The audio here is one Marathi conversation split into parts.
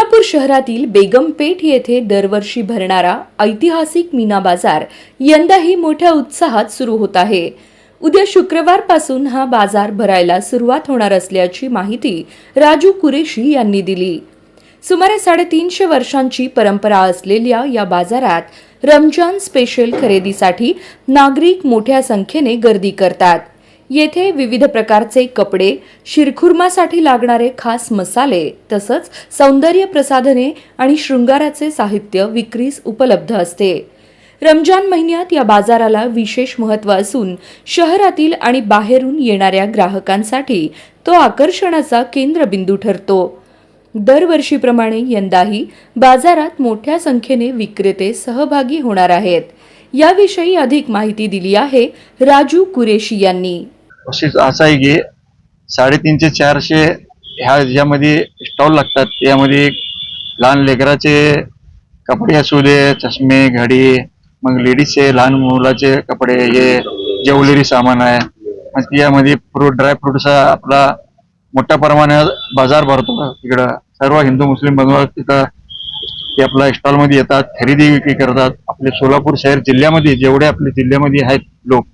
सोलापूर शहरातील बेगमपेठ येथे दरवर्षी भरणारा ऐतिहासिक मीना बाजार यंदाही मोठ्या उत्साहात सुरू होत आहे। उद्या शुक्रवारपासून हा बाजार भरायला सुरुवात होणार असल्याची माहिती राजू कुरेशी यांनी दिली। सुमारे 350 वर्षांची परंपरा असलेल्या या बाजारात रमजान स्पेशल खरेदीसाठी नागरिक मोठ्या संख्येने गर्दी करतात। येथे विविध प्रकारचे कपडे, शिरखुर्मासाठी लागणारे खास मसाले तसंच सौंदर्य प्रसाधने आणि शृंगाराचे साहित्य विक्रीस उपलब्ध असते। रमजान महिन्यात या बाजाराला विशेष महत्त्व असून शहरातील आणि बाहेरून येणाऱ्या ग्राहकांसाठी तो आकर्षणाचा केंद्रबिंदू ठरतो। दरवर्षीप्रमाणे यंदाही बाजारात मोठ्या संख्येने विक्रेते सहभागी होणार आहेत। याविषयी अधिक माहिती दिली आहे राजू कुरेशी यांनी। असं आहे की 350 ते 400 ह्या ज्यामध्ये स्टॉल लागतात, त्यामध्ये लहान लेकराचे कपडे असू दे, चष्मे, घडी, मग लेडीजचे लहान मुलाचे कपडे, हे ज्वेलरी सामान आहे। मग यामध्ये ड्रायफ्रूटचा आपला मोठ्या प्रमाणात बाजार भरतो। इकडं सर्व हिंदू मुस्लिम बांधव तिथं ते आपल्या स्टॉल मध्ये येतात, खरेदी विक्री करतात। आपले सोलापूर शहर जिल्ह्यामध्ये जेवढे आपले जिल्ह्यामध्ये आहेत लोक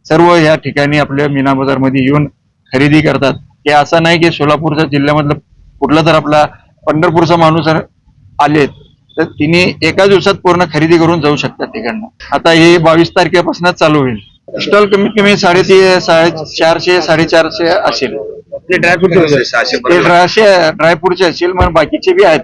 सर्व या ठिकाणी आपल्या मीना बाजार मध्ये येऊन खरेदी करतात। हे असं नाही की सोलापूरच्या जिल्ह्यामधलं कुठला तर आपला पंढरपूरचा माणूस आले तर तिने एका दिवसात पूर्ण खरेदी करून जाऊ शकतात तिकडनं। आता हे 22 तारखेपासूनच चालू होईल। स्टॉल कमीत कमी 450 450 असेल। ड्रायफ्रूटचे ड्रायफ्रूटचे असेल, मग बाकीचे बी आहेत।